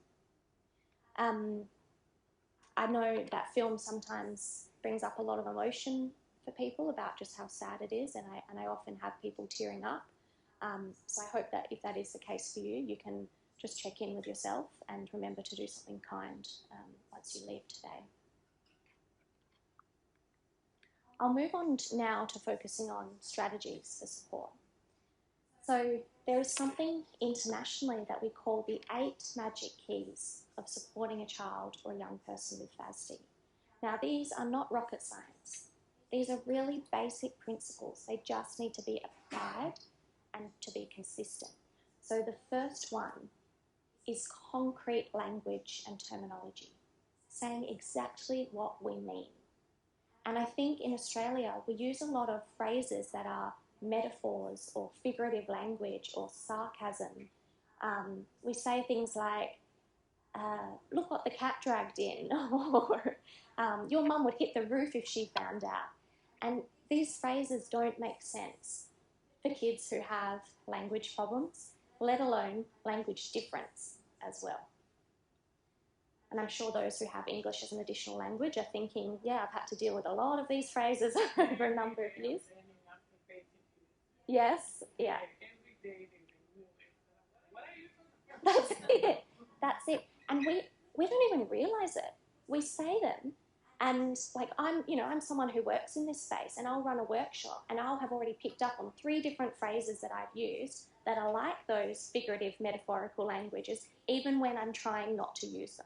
I know that film sometimes brings up a lot of emotion for people about just how sad it is, and I often have people tearing up. So I hope that if that is the case for you, you can just check in with yourself and remember to do something kind once you leave today. I'll move on now to focusing on strategies for support. So there is something internationally that we call the 8 magic keys of supporting a child or a young person with Ph.D. Now, these are not rocket science. These are really basic principles. They just need to be applied and to be consistent. So the first one is concrete language and terminology, saying exactly what we mean. And I think in Australia, we use a lot of phrases that are metaphors or figurative language or sarcasm. We say things like, look what the cat dragged in, or your mum would hit the roof if she found out. And these phrases don't make sense for kids who have language problems, let alone language difference as well. And I'm sure those who have English as an additional language are thinking, yeah, I've had to deal with a lot of these phrases over a number of years. Yes, yeah. That's it. That's it. And we don't even realise it. We say them, and like I'm someone who works in this space, and I'll run a workshop, and I'll have already picked up on 3 different phrases that I've used that are like those figurative, metaphorical languages, even when I'm trying not to use them.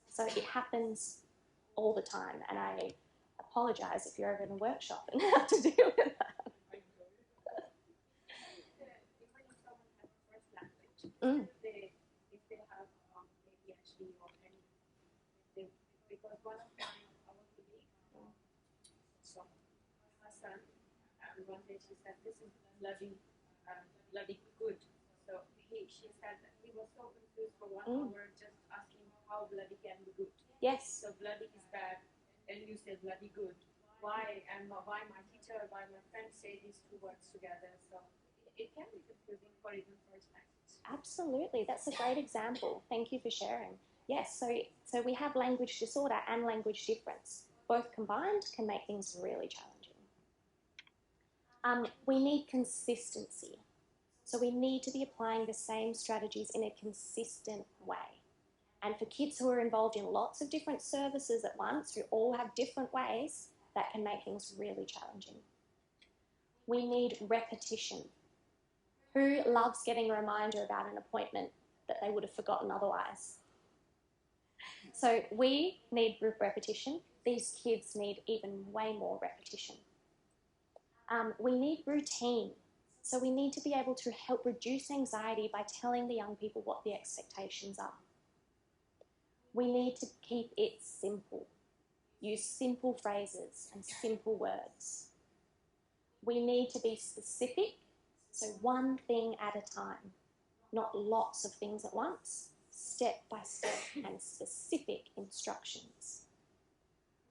So it happens all the time, and I apologise if you're ever in a workshop and have to deal with that. Mm. If they have ADHD or anything, because one of our colleagues, so my son, one day she said, "This is bloody good." So she said that he was so confused for 1 hour, just asking how bloody can be good. Yes. So bloody is bad, and you say bloody good. Why? And why my teacher, why my friends say these 2 words together? So it can be confusing for even first time. Absolutely, that's a great example. Thank you for sharing. Yes, so we have language disorder and language difference. Both combined can make things really challenging. We need consistency. So we need to be applying the same strategies in a consistent way. And for kids who are involved in lots of different services at once, who all have different ways, that can make things really challenging. We need repetition. Who loves getting a reminder about an appointment that they would have forgotten otherwise? So we need group repetition. These kids need even way more repetition. We need routine. So we need to be able to help reduce anxiety by telling the young people what the expectations are. We need to keep it simple. Use simple phrases and simple words. We need to be specific. So 1 thing at a time, not lots of things at once, step by step and specific instructions.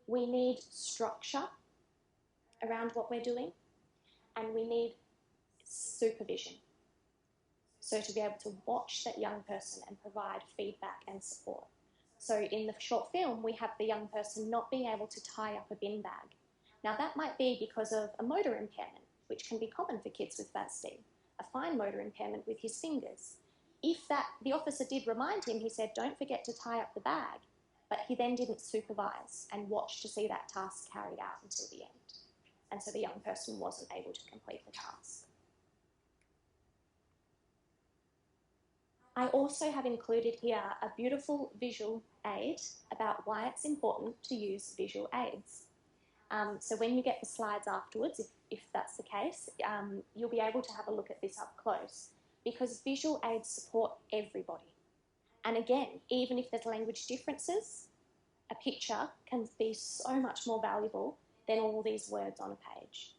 We need structure around what we're doing, and we need supervision. So to be able to watch that young person and provide feedback and support. So in the short film, we have the young person not being able to tie up a bin bag. Now that might be because of a motor impairment, which can be common for kids with Ph.D., a fine motor impairment with his fingers. if the officer did remind him, he said, don't forget to tie up the bag, but he then didn't supervise and watch to see that task carried out until the end. And so the young person wasn't able to complete the task. I also have included here a beautiful visual aid about why it's important to use visual aids. So when you get the slides afterwards, if that's the case, you'll be able to have a look at this up close, because visual aids support everybody. And again, even if there's language differences, a picture can be so much more valuable than all these words on a page.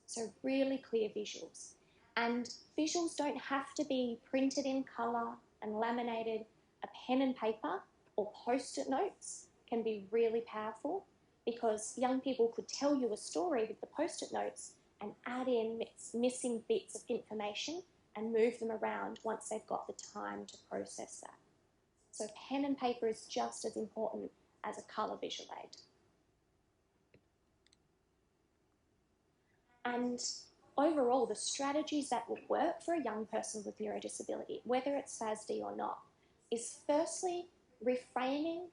So really clear visuals. And visuals don't have to be printed in colour and laminated. A pen and paper or post-it notes can be really powerful, because young people could tell you a story with the post-it notes and add in missing bits of information and move them around once they've got the time to process that. So pen and paper is just as important as a colour visual aid. And overall, the strategies that will work for a young person with neurodisability, whether it's FASD or not, is firstly reframing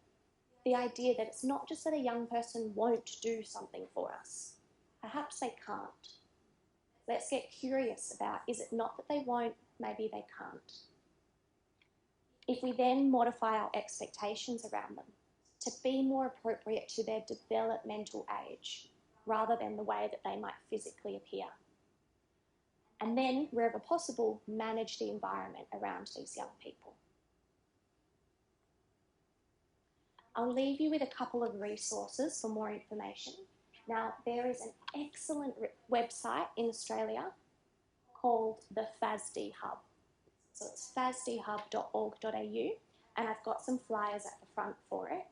the idea that it's not just that a young person won't do something for us. Perhaps they can't. Let's get curious about, is it not that they won't, maybe they can't. If we then modify our expectations around them to be more appropriate to their developmental age, rather than the way that they might physically appear. And then, wherever possible, manage the environment around these young people. I'll leave you with a couple of resources for more information. Now, there is an excellent website in Australia called the FASD Hub. So it's fasdhub.org.au, and I've got some flyers at the front for it.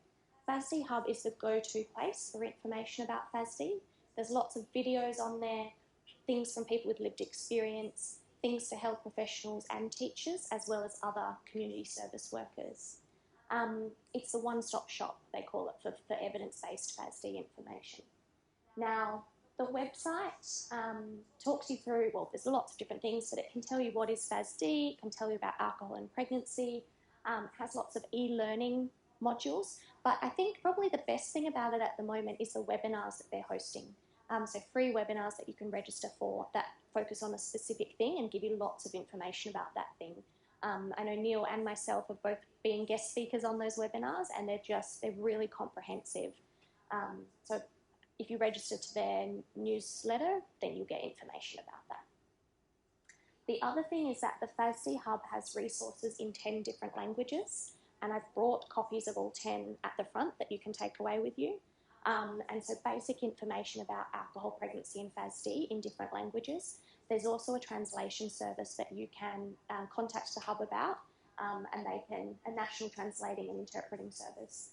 FASD Hub is the go-to place for information about FASD. There's lots of videos on there, things from people with lived experience, things to health professionals and teachers, as well as other community service workers. It's the one-stop shop, they call it, for evidence-based FASD information. Now, the website talks you through, well, there's lots of different things, but it can tell you what is FASD, it can tell you about alcohol and pregnancy, has lots of e-learning modules, but I think probably the best thing about it at the moment is the webinars that they're hosting. So free webinars that you can register for that focus on a specific thing and give you lots of information about that thing. I know Neil and myself have both been guest speakers on those webinars, and they're really comprehensive. So if you register to their newsletter, then you'll get information about that. The other thing is that the FASD Hub has resources in 10 different languages, and I've brought copies of all 10 at the front that you can take away with you. And so basic information about alcohol, pregnancy and FASD in different languages. There's also a translation service that you can contact the Hub about, and they can, a national translating and interpreting service.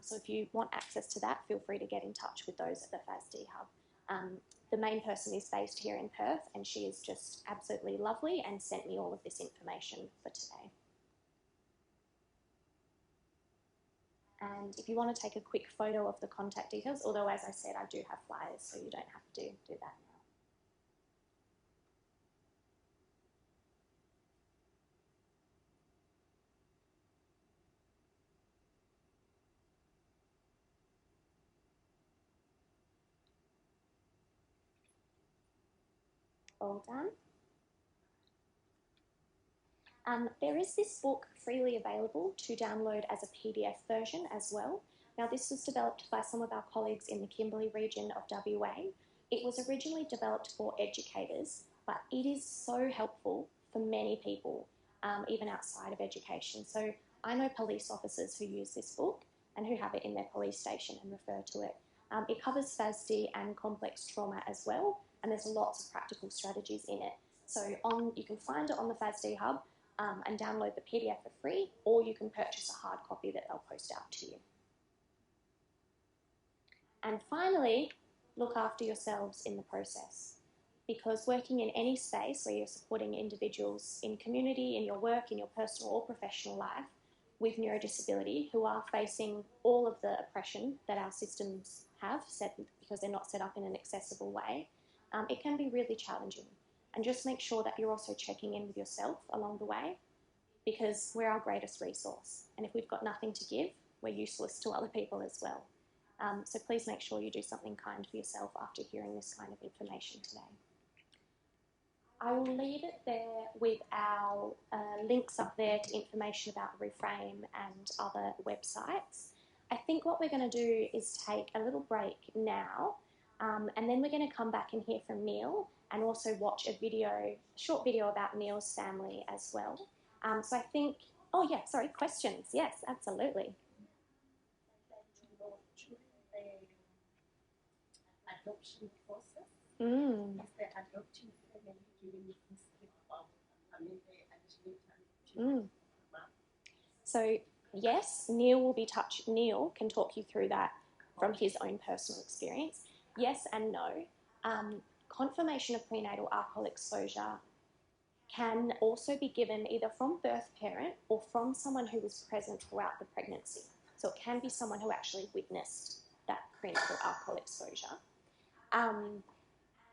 So if you want access to that, feel free to get in touch with those at the FASD Hub. The main person is based here in Perth, and she is just absolutely lovely and sent me all of this information for today. And if you want to take a quick photo of the contact details, although as I said, I do have flyers, so you don't have to do that now. All done. There is this book freely available to download as a PDF version as well. Now, this was developed by some of our colleagues in the Kimberley region of WA. It was originally developed for educators, but it is so helpful for many people, even outside of education. So I know police officers who use this book and who have it in their police station and refer to it. It covers FASD and complex trauma as well, and there's lots of practical strategies in it. So you can find it on the FASD Hub and download the PDF for free, or you can purchase a hard copy that they'll post out to you. And finally, look after yourselves in the process, because working in any space where you're supporting individuals in community, in your work, in your personal or professional life with neurodisability who are facing all of the oppression that our systems have set because they're not set up in an accessible way, it can be really challenging. And just make sure that you're also checking in with yourself along the way, because we're our greatest resource. And if we've got nothing to give, we're useless to other people as well. So please make sure you do something kind for yourself after hearing this kind of information today. I will leave it there with our links up there to information about Reframe and other websites. I think what we're going to do is take a little break now, and then we're going to come back and hear from Neil and also watch a short video about Neil's family as well. So I think, oh yeah, sorry, questions. Yes, absolutely. Adoption process. Mm. Is the adopting family giving you this tip of the So yes, Neil can talk you through that from his own personal experience. Yes and no. Confirmation of prenatal alcohol exposure can also be given either from birth parent or from someone who was present throughout the pregnancy. So it can be someone who actually witnessed that prenatal alcohol exposure.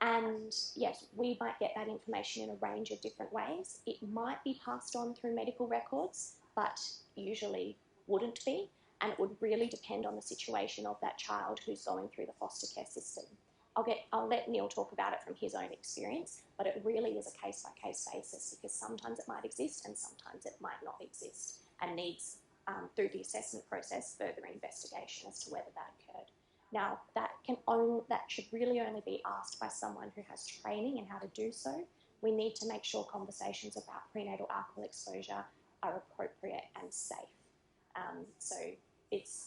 And yes, we might get that information in a range of different ways. It might be passed on through medical records, but usually wouldn't be, and it would really depend on the situation of that child who's going through the foster care system. I'll let Neil talk about it from his own experience, but it really is a case-by-case basis, because sometimes it might exist and sometimes it might not exist, and needs, through the assessment process, further investigation as to whether that occurred. Now, that should really only be asked by someone who has training in how to do so. We need to make sure conversations about prenatal alcohol exposure are appropriate and safe. So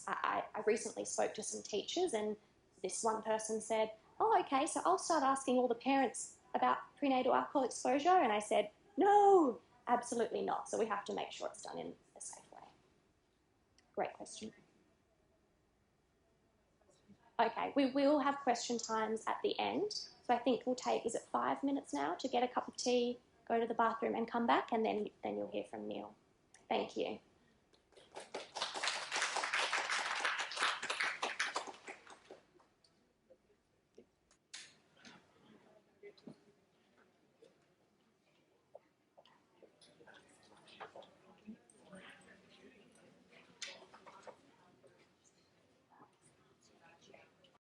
I recently spoke to some teachers, and this one person said, oh, okay, so I'll start asking all the parents about prenatal alcohol exposure. And I said, no, absolutely not. So we have to make sure it's done in a safe way. Great question. Okay, we will have question times at the end. So I think we'll take, is it 5 minutes now to get a cup of tea, go to the bathroom and come back, and then you'll hear from Neil. Thank you.